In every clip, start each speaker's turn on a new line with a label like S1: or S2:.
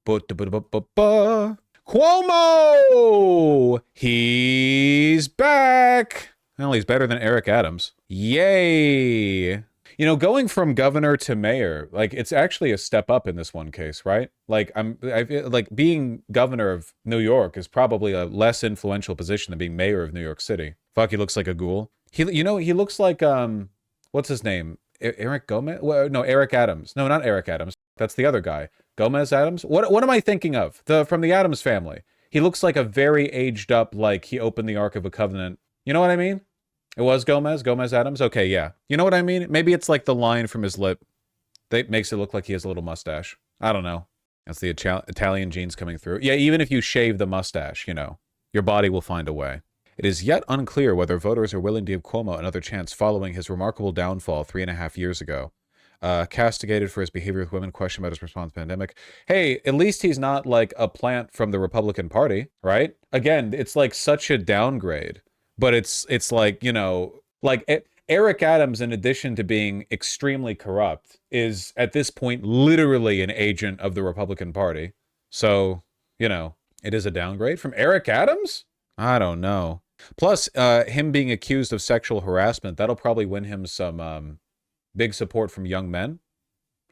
S1: Cuomo! He's back! Well, he's better than Eric Adams. Yay! You know, going from governor to mayor, like, it's actually a step up in this one case, right? Like, I feel like being governor of New York is probably a less influential position than being mayor of New York City. Fuck, he looks like a ghoul. He looks like, what's his name? Eric Gomez? Well, no, Eric Adams. No, not Eric Adams. That's the other guy. Gomez Adams? What am I thinking of? From the Adams family. He looks like a very aged up, like he opened the Ark of a Covenant. You know what I mean? It was Gomez Adams? Okay, yeah. You know what I mean? Maybe it's like the line from his lip that makes it look like he has a little mustache. I don't know. That's the Italian genes coming through. Yeah, even if you shave the mustache, you know, your body will find a way. It is yet unclear whether voters are willing to give Cuomo another chance following his remarkable downfall 3.5 years ago. Castigated for his behavior with women, questioned about his response to the pandemic. Hey, at least he's not like a plant from the Republican Party, right? Again, it's like such a downgrade. But it's like, you know, like Eric Adams, in addition to being extremely corrupt, is at this point literally an agent of the Republican Party. So, you know, it is a downgrade from Eric Adams? I don't know. Plus, him being accused of sexual harassment, that'll probably win him some big support from young men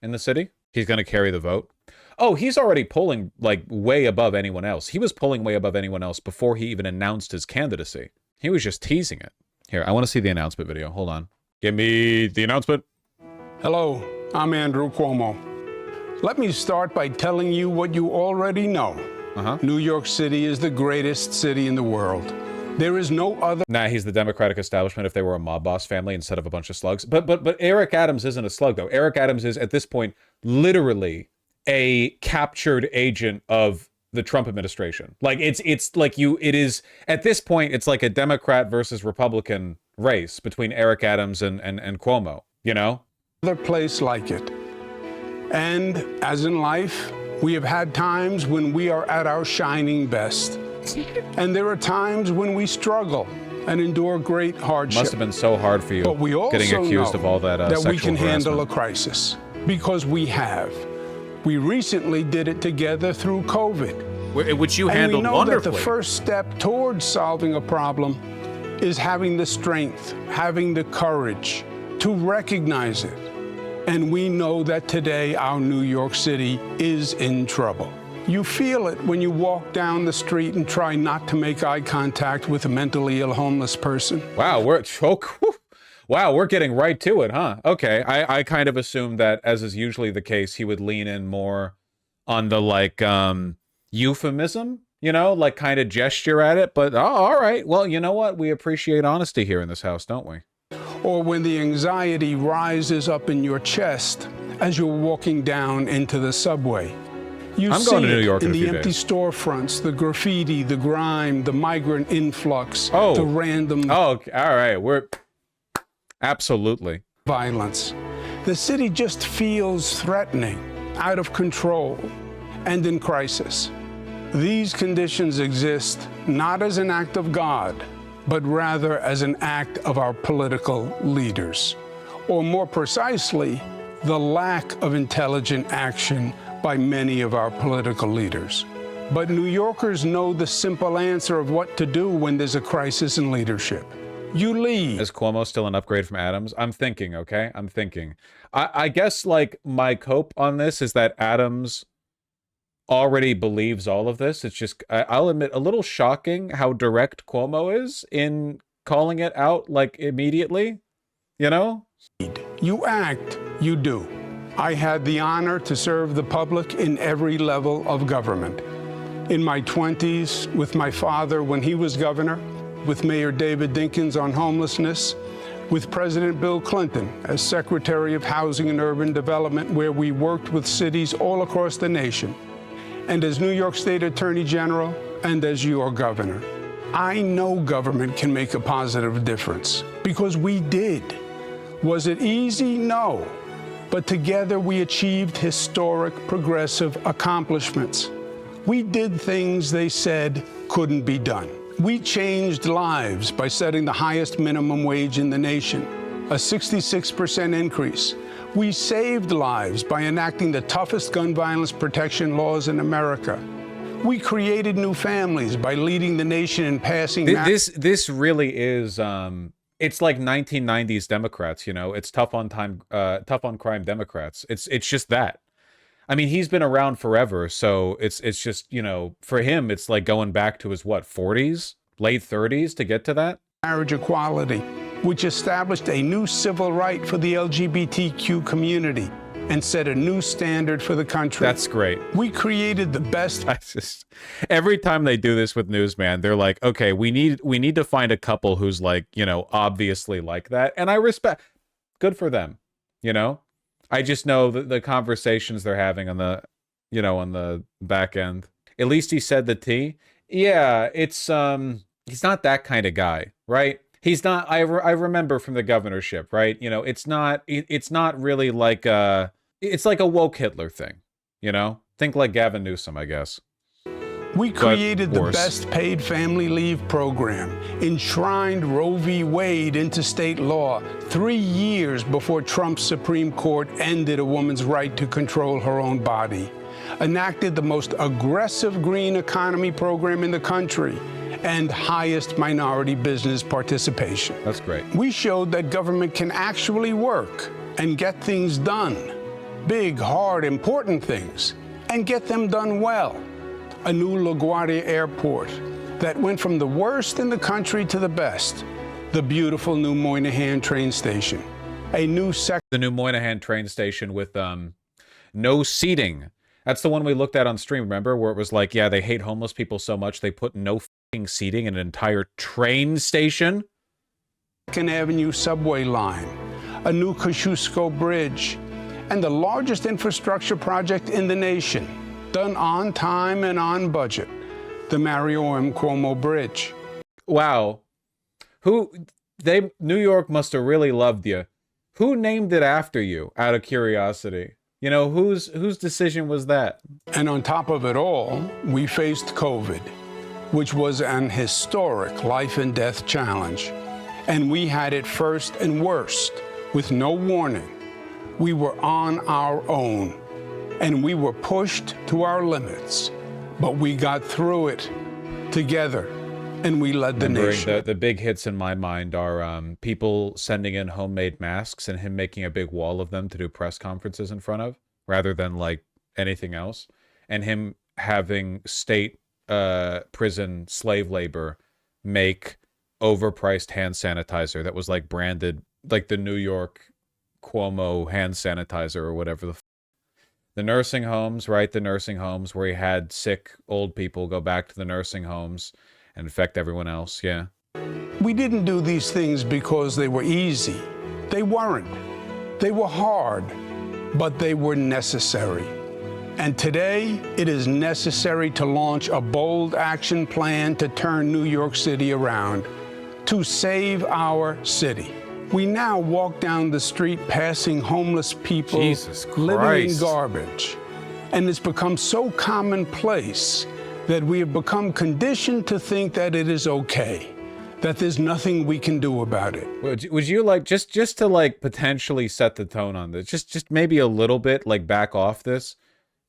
S1: in the city. He's going to carry the vote. Oh, he's already polling like way above anyone else. He was polling way above anyone else before he even announced his candidacy. He was just teasing it. Here, I want to see the announcement video. Hold on. Give me the announcement.
S2: Hello, I'm Andrew Cuomo. Let me start by telling you what you already know. New York City is the greatest city in the world. There is no other...
S1: Nah, he's the Democratic establishment if they were a mob boss family instead of a bunch of slugs. But Eric Adams isn't a slug, though. Eric Adams is, at this point, literally a captured agent of the Trump administration. Like, it's like it is, at this point, it's like a Democrat versus Republican race between Eric Adams and Cuomo, you know?
S2: Other place like it. And as in life, we have had times when we are at our shining best. And there are times when we struggle and endure great hardship.
S1: Must have been so hard for you,
S2: but we also
S1: getting accused of all that sexual
S2: we can
S1: harassment.
S2: handle a crisis, because we have. We recently did it together through COVID.
S1: Which you handled wonderfully.
S2: And we know that the first step towards solving a problem is having the strength, having the courage to recognize it. And we know that today our New York City is in trouble. You feel it when you walk down the street and try not to make eye contact with a mentally ill homeless person.
S1: Wow, we're getting right to it, huh? Okay, I kind of assumed that, as is usually the case, he would lean in more on the, like, euphemism, you know, like kind of gesture at it. But, oh, all right. Well, you know what? We appreciate honesty here in this house, don't we?
S2: Or when the anxiety rises up in your chest as you're walking down into the subway. I'm going to New York in the empty storefronts, the graffiti, the grime, the migrant influx, the random...
S1: Oh, all right. We're... Absolutely.
S2: Violence. The city just feels threatening, out of control, and in crisis. These conditions exist not as an act of God, but rather as an act of our political leaders. Or more precisely, the lack of intelligent action by many of our political leaders. But New Yorkers know the simple answer of what to do when there's a crisis in leadership. You leave.
S1: Is Cuomo still an upgrade from Adams? I'm thinking, okay? I'm thinking. I guess, like, my cope on this is that Adams already believes all of this. It's just, I'll admit, a little shocking how direct Cuomo is in calling it out, like, immediately, you know?
S2: You act, you do. I had the honor to serve the public in every level of government. In my 20s, with my father when he was governor, with Mayor David Dinkins on homelessness, with President Bill Clinton as Secretary of Housing and Urban Development, where we worked with cities all across the nation, and as New York State Attorney General, and as your governor. I know government can make a positive difference, because we did. Was it easy? No. But together we achieved historic, progressive accomplishments. We did things they said couldn't be done. We changed lives by setting the highest minimum wage in the nation. a 66% increase. We saved lives by enacting the toughest gun violence protection laws in America. We created new families by leading the nation in passing.
S1: This really is it's like 1990s Democrats, you know. It's tough on crime Democrats. It's just that. I mean, he's been around forever, so it's just, you know, for him it's like going back to his what, 40s, late 30s to get to that.
S2: Marriage equality, which established a new civil right for the LGBTQ community and set a new standard for the country.
S1: That's great.
S2: We created the best.
S1: Every time they do this with Newsman, they're like, okay, we need to find a couple who's like, you know, obviously like that. And I respect, good for them, you know? I just know the conversations they're having on the, you know, on the back end. At least he said the T. Yeah, it's, he's not that kind of guy, right? He's not, I remember from the governorship, right? You know, it's not really like it's like a woke Hitler thing, you know? Think like Gavin Newsom, I guess.
S2: We created the best paid family leave program, enshrined Roe v. Wade into state law 3 years before Trump's Supreme Court ended a woman's right to control her own body, enacted the most aggressive green economy program in the country, and highest minority business participation.
S1: That's great.
S2: We showed that government can actually work and get things done. Big, hard, important things, and get them done well. A new LaGuardia Airport that went from the worst in the country to the best. The beautiful new Moynihan train station. A new
S1: the new Moynihan train station with no seating. That's the one we looked at on stream, remember? Where it was like, yeah, they hate homeless people so much they put no f***ing seating in an entire train station.
S2: Second Avenue subway line, a new Kosciuszko Bridge, and the largest infrastructure project in the nation, done on time and on budget, the Mario M. Cuomo Bridge.
S1: Wow. New York must have really loved you. Who named it after you, out of curiosity? You know, whose decision was that?
S2: And on top of it all, we faced COVID, which was an historic life and death challenge. And we had it first and worst, with no warning. We were on our own, and we were pushed to our limits, but we got through it together, and we led the nation.
S1: The big hits in my mind are people sending in homemade masks and him making a big wall of them to do press conferences in front of, rather than like anything else, and him having state prison slave labor make overpriced hand sanitizer that was like branded like the New York Cuomo hand sanitizer or whatever the nursing homes, right? The nursing homes where he had sick old people go back to the nursing homes and infect everyone else. Yeah.
S2: We didn't do these things because they were easy. They weren't. They were hard, but they were necessary. And today, it is necessary to launch a bold action plan to turn New York City around, to save our city. We now walk down the street passing homeless people living in garbage. And it's become so commonplace that we have become conditioned to think that it is okay, that there's nothing we can do about it.
S1: Would you like, just to like potentially set the tone on this, just maybe a little bit, like back off this,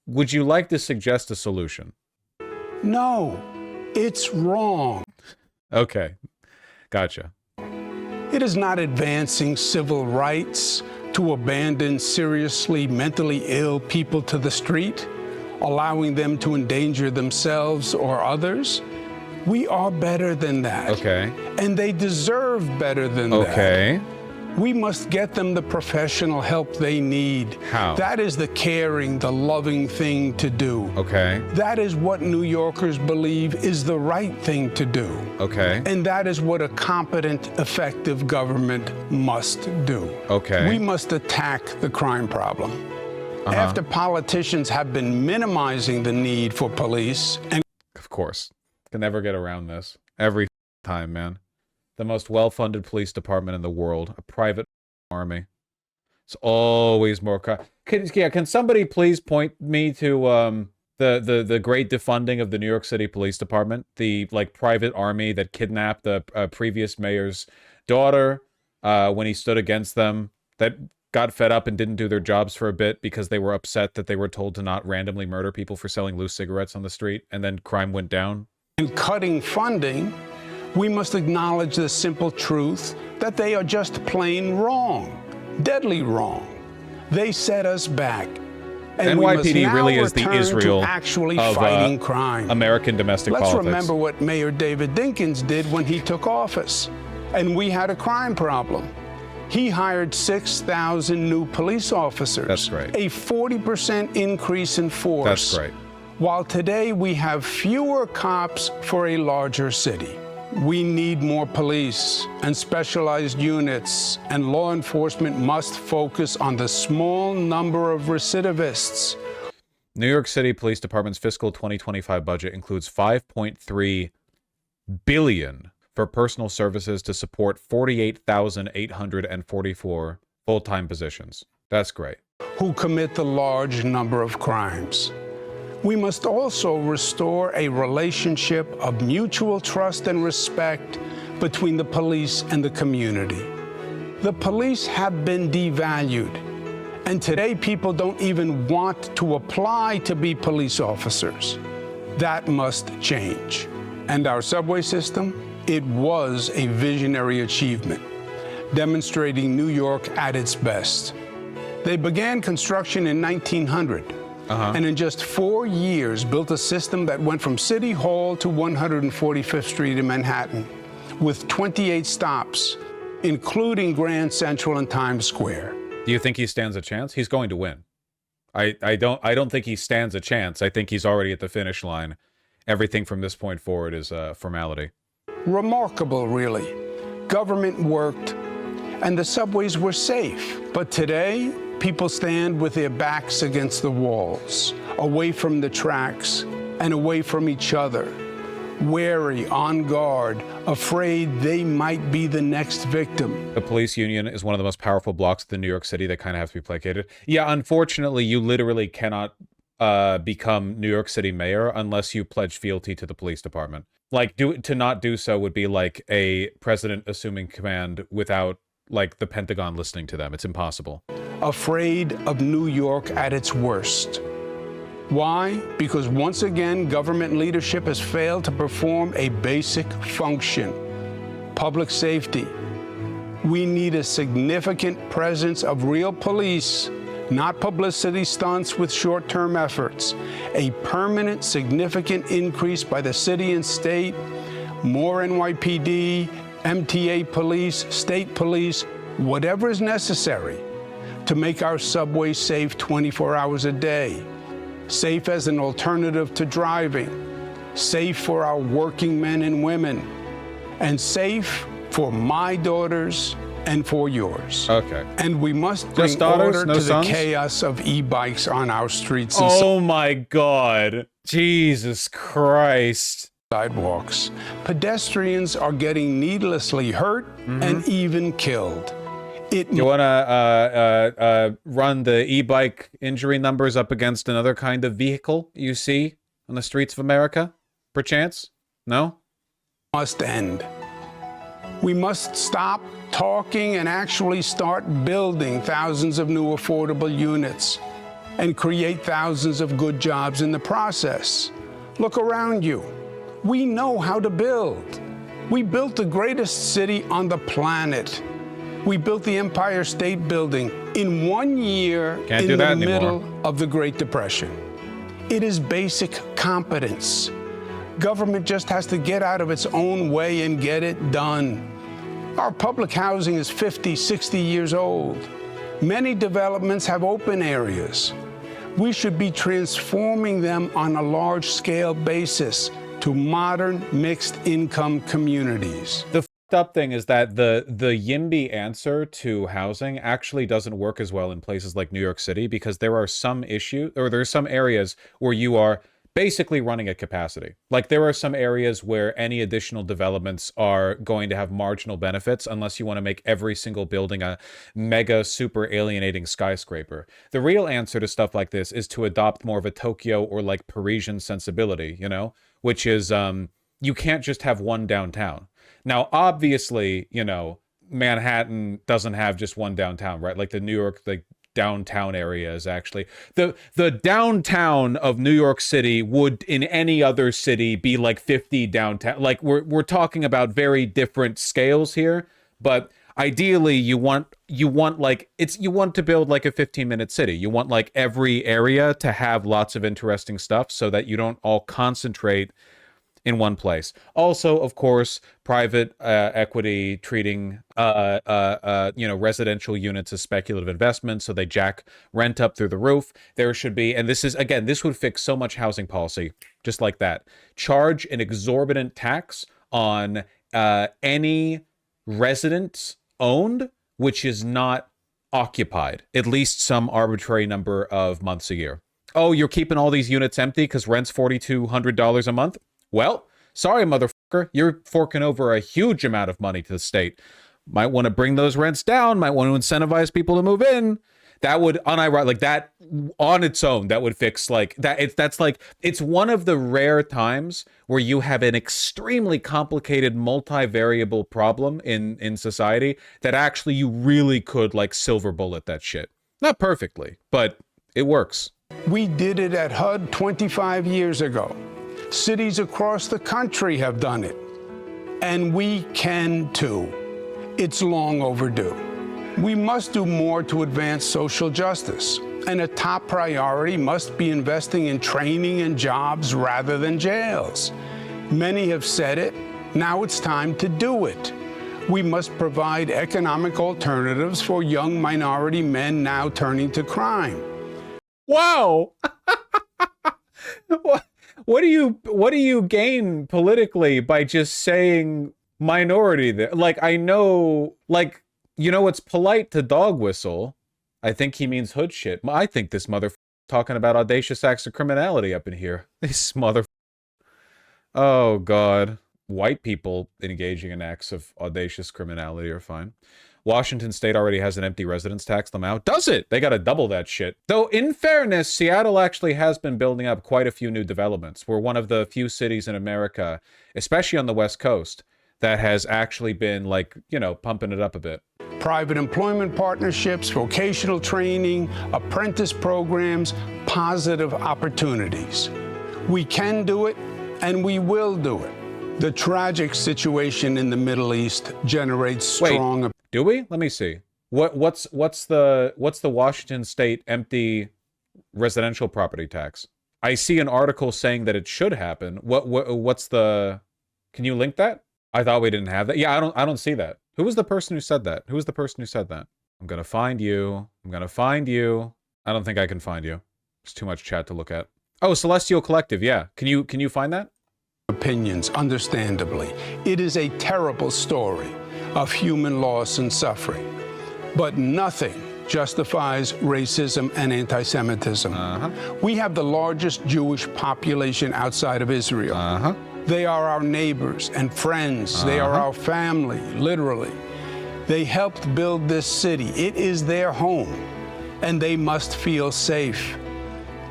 S1: would you like to suggest a solution?
S2: No, it's wrong.
S1: Okay, gotcha.
S2: It is not advancing civil rights to abandon seriously mentally ill people to the street, allowing them to endanger themselves or others. We are better than that.
S1: Okay.
S2: And they deserve better than that.
S1: Okay.
S2: We must get them the professional help they need.
S1: How?
S2: That is the caring, the loving thing to do.
S1: Okay.
S2: That is what New Yorkers believe is the right thing to do.
S1: Okay.
S2: And that is what a competent, effective government must do.
S1: Okay.
S2: We must attack the crime problem. After politicians have been minimizing the need for police and...
S1: Of course. Can never get around this. Every time, man. The most well-funded police department in the world, a private army. It's always more. Can somebody please point me to the great defunding of the New York City Police Department, the like private army that kidnapped the previous mayor's daughter, when he stood against them, that got fed up and didn't do their jobs for a bit because they were upset that they were told to not randomly murder people for selling loose cigarettes on the street, and then crime went down.
S2: And cutting funding, we must acknowledge the simple truth that they are just plain wrong, deadly wrong. They set us back. And
S1: NYPD really is the Israel
S2: actually
S1: of
S2: fighting crime.
S1: American domestic politics.
S2: Let's remember what Mayor David Dinkins did when he took office, and we had a crime problem. He hired 6,000 new police officers.
S1: That's right.
S2: A 40% increase in force.
S1: That's right.
S2: While today we have fewer cops for a larger city. We need more police and specialized units, and law enforcement must focus on the small number of recidivists.
S1: New York City Police Department's fiscal 2025 budget includes $5.3 billion for personal services to support 48,844 full-time positions. That's great.
S2: Who commit the large number of crimes. We must also restore a relationship of mutual trust and respect between the police and the community. The police have been devalued, and today people don't even want to apply to be police officers. That must change. And our subway system, it was a visionary achievement, demonstrating New York at its best. They began construction in 1900. And in just 4 years, built a system that went from City Hall to 145th Street in Manhattan, with 28 stops, including Grand Central and Times Square.
S1: Do you think he stands a chance? He's going to win. I don't think he stands a chance. I think he's already at the finish line. Everything from this point forward is a formality.
S2: Remarkable, really. Government worked, and the subways were safe. But today, people stand with their backs against the walls, away from the tracks and away from each other, wary, on guard, afraid they might be the next victim.
S1: The police union is one of the most powerful blocks in New York City that kind of have to be placated. Yeah, unfortunately, you literally cannot become New York City mayor unless you pledge fealty to the police department. Like, to not do so would be like a president assuming command without, like, the Pentagon listening to them. It's impossible.
S2: Afraid of New York at its worst. Why? Because once again, government leadership has failed to perform a basic function: public safety. We need a significant presence of real police, not publicity stunts with short-term efforts. A permanent, significant increase by the city and state, more NYPD, MTA police, state police, whatever is necessary to make our subway safe 24 hours a day, safe as an alternative to driving, safe for our working men and women, and safe for my daughters and for yours.
S1: Okay.
S2: And we must bring order to the chaos of e-bikes on our streets and
S1: oh my God. Jesus Christ.
S2: sidewalks. Pedestrians are getting needlessly hurt and even killed.
S1: You want to run the e-bike injury numbers up against another kind of vehicle you see on the streets of America, perchance? No?
S2: Must end. We must stop talking and actually start building thousands of new affordable units and create thousands of good jobs in the process. Look around you. We know how to build. We built the greatest city on the planet. We built the Empire State Building in 1 year in the middle of the Great Depression. It is basic competence. Government just has to get out of its own way and get it done. Our public housing is 50, 60 years old. Many developments have open areas. We should be transforming them on a large-scale basis to modern mixed-income communities.
S1: The up thing is that the YIMBY answer to housing actually doesn't work as well in places like New York City, because there are some there's some areas where you are basically running at capacity. Like, there are some areas where any additional developments are going to have marginal benefits unless you want to make every single building a mega super alienating skyscraper. The real answer to stuff like this is to adopt more of a Tokyo or like Parisian sensibility, you know, which is you can't just have one downtown. Now, obviously, you know, Manhattan doesn't have just one downtown, right? Like the New York, like downtown area is actually the downtown of New York City would in any other city be like 50 downtown. Like we're talking about very different scales here, but ideally you want like you want to build like a 15-minute city. You want like every area to have lots of interesting stuff so that you don't all concentrate in one place. Also, of course, private equity treating residential units as speculative investments, so they jack rent up through the roof. There should be, and this is again, this would fix so much housing policy just like that. Charge an exorbitant tax on any residence owned which is not occupied at least some arbitrary number of months a year. Oh, you're keeping all these units empty because rent's $4,200 a month? Well, sorry, motherfucker, you're forking over a huge amount of money to the state. Might want to bring those rents down, might want to incentivize people to move in. That would, like that on its own, that would fix like that. It's one of the rare times where you have an extremely complicated multivariable problem in society that actually you really could like silver bullet that shit. Not perfectly, but it works.
S2: We did it at HUD 25 years ago. Cities across the country have done it. And we can too. It's long overdue. We must do more to advance social justice. And a top priority must be investing in training and jobs rather than jails. Many have said it. Now it's time to do it. We must provide economic alternatives for young minority men now turning to crime.
S1: Wow. What do you gain politically by just saying minority there? Like, I know, like, it's polite to dog whistle. I think he means hood shit. I think this motherfucker talking about audacious acts of criminality up in here. This motherfucker. Oh, God. White people engaging in acts of audacious criminality are fine. Washington State already has an empty residence tax amount. Does it? They got to double that shit. Though, in fairness, Seattle actually has been building up quite a few new developments. We're one of the few cities in America, especially on the West Coast, that has actually been, like, pumping it up a bit.
S2: Private employment partnerships, vocational training, apprentice programs, positive opportunities. We can do it, and we will do it. The tragic situation in the Middle East generates strong...
S1: Wait, do we? Let me see. What's the Washington State empty residential property tax? I see an article saying that it should happen. What's the... Can you link that? I thought we didn't have that. Yeah, I don't see that. Who was the person who said that? Who was the person who said that? I'm gonna find you. I'm gonna find you. I don't think I can find you. There's too much chat to look at. Oh, Celestial Collective. Yeah. Can you find that?
S2: Opinions, understandably. It is a terrible story of human loss and suffering. But nothing justifies racism and anti-Semitism. We have the largest Jewish population outside of Israel. They are our neighbors and friends. They are our family, literally. They helped build this city. It is their home, and they must feel safe.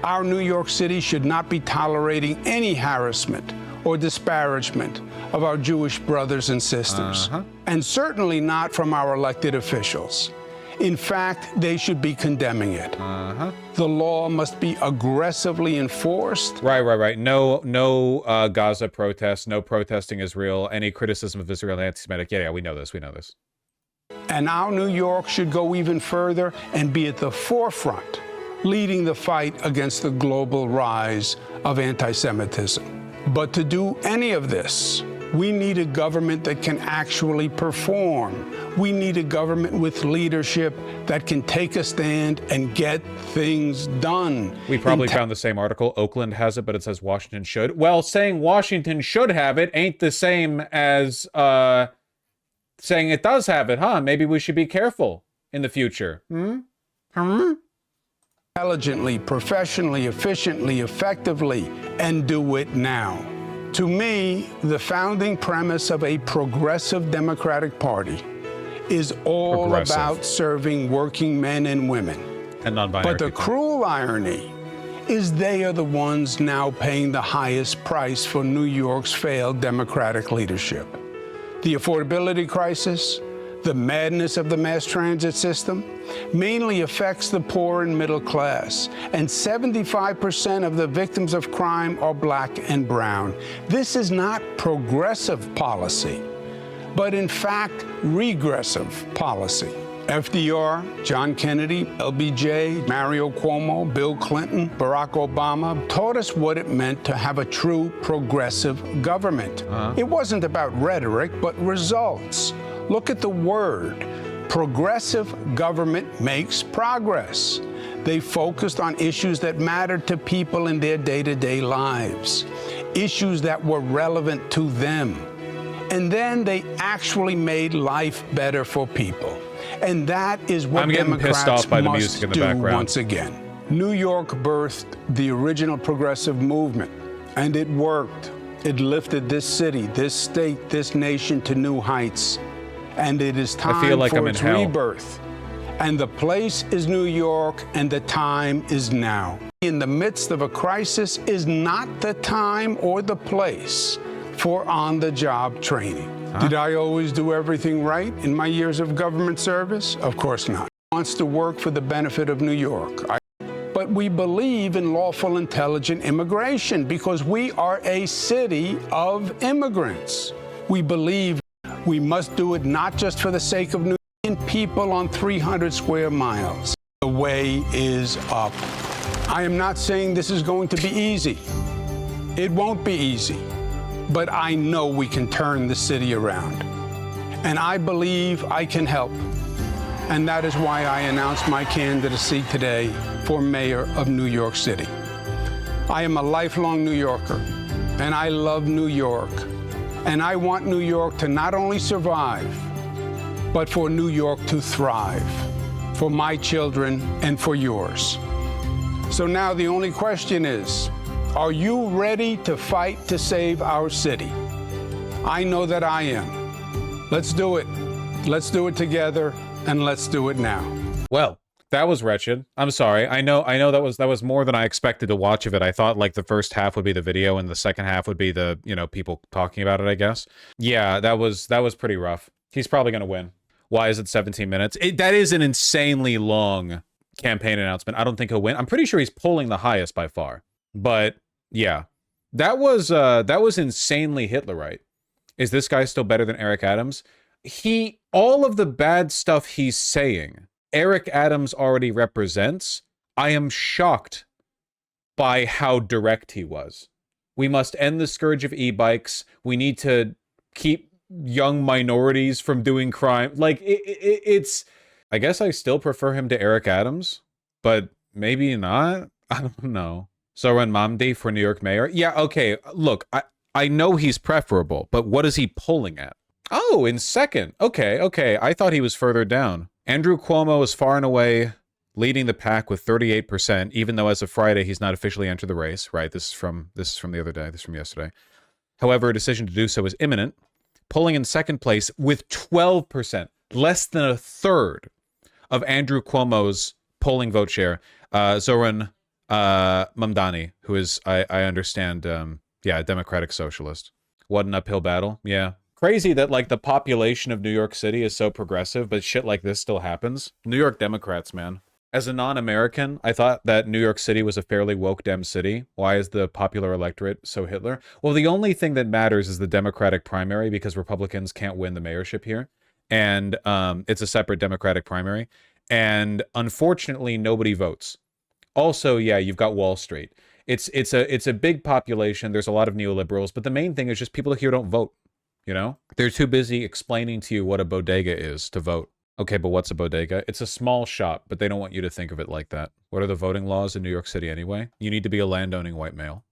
S2: Our New York City should not be tolerating any harassment or disparagement of our Jewish brothers and sisters, and certainly not from our elected officials. In fact, they should be condemning it. The law must be aggressively enforced.
S1: Right. No Gaza protests, no protesting Israel, any criticism of Israel anti-Semitic. Yeah, we know this.
S2: And our New York should go even further and be at the forefront, leading the fight against the global rise of anti-Semitism. But to do any of this, we need a government that can actually perform. We need a government with leadership that can take a stand and get things done.
S1: We probably found the same article. Oakland has it, but it says Washington should. Well, saying Washington should have it ain't the same as saying it does have it, huh? Maybe we should be careful in the future.
S2: Intelligently, professionally, efficiently, effectively, and do it now. To me, the founding premise of a progressive Democratic Party is all about serving working men and women.
S1: And non-binary
S2: But the cruel irony is they are the ones now paying the highest price for New York's failed Democratic leadership. The affordability crisis, The madness of the mass transit system mainly affects the poor and middle class, and 75% of the victims of crime are black and brown. This is not progressive policy, but in fact, regressive policy. FDR, John Kennedy, LBJ, Mario Cuomo, Bill Clinton, Barack Obama taught us what it meant to have a true progressive government. It wasn't about rhetoric, but results. Look at the word. Progressive government makes progress. They focused on issues that mattered to people in their day-to-day lives, issues that were relevant to them. And then they actually made life better for people. And that is what Democrats
S1: off by the
S2: must
S1: music in the
S2: do
S1: background.
S2: once again. New York birthed the original progressive movement, and it worked. It lifted this city, this state, this nation to new heights. And it is time for its rebirth. And the place is New York, and the time is now. In the midst of a crisis is not the time or the place for on-the-job training. Did I always do everything right in my years of government service? Of course not. Wants to work for the benefit of New York. But we believe in lawful, intelligent immigration because we are a city of immigrants. We believe we must do it not just for the sake of New York people on 300 square miles. The way is up. I am not saying this is going to be easy. It won't be easy. But I know we can turn the city around. And I believe I can help. And that is why I announced my candidacy today for mayor of New York City. I am a lifelong New Yorker, and I love New York. And I want New York to not only survive, but for New York to thrive, for my children and for yours. So now the only question is, are you ready to fight to save our city? I know that I am. Let's do it. Let's do it together, and let's do it now.
S1: Well, that was wretched. I'm sorry. I know that was more than I expected to watch of it. I thought like the first half would be the video and the second half would be the, people talking about it, I guess. Yeah, that was pretty rough. He's probably going to win. Why is it 17 minutes? That is an insanely long campaign announcement. I don't think he'll win. I'm pretty sure he's polling the highest by far. But yeah, that was insanely Hitlerite. Is this guy still better than Eric Adams? All of the bad stuff he's saying, Eric Adams already represents. I am shocked by how direct he was. We must end the scourge of e-bikes. We need to keep young minorities from doing crime. Like, it's... I guess I still prefer him to Eric Adams, but maybe not? I don't know. Zoran Mamdi for New York mayor? Yeah, okay, look, I know he's preferable, but what is he polling at? Oh, in second. Okay. I thought he was further down. Andrew Cuomo is far and away leading the pack with 38%, even though as of Friday, he's not officially entered the race, right? This is from the other day. This is from yesterday. However, a decision to do so is imminent. Polling in second place with 12%, less than a third of Andrew Cuomo's polling vote share. Zoran Mamdani, who is, I understand, a Democratic Socialist. What an uphill battle. Yeah. Crazy that, like, the population of New York City is so progressive, but shit like this still happens. New York Democrats, man. As a non-American, I thought that New York City was a fairly woke Dem city. Why is the popular electorate so Hitler? Well, the only thing that matters is the Democratic primary because Republicans can't win the mayorship here. And it's a separate Democratic primary. And unfortunately, nobody votes. Also, yeah, you've got Wall Street. It's a big population. There's a lot of neoliberals, but the main thing is just people here don't vote. They're too busy explaining to you what a bodega is to vote. Okay, but what's a bodega? It's a small shop, but they don't want you to think of it like that. What are the voting laws in New York City anyway? You need to be a landowning white male.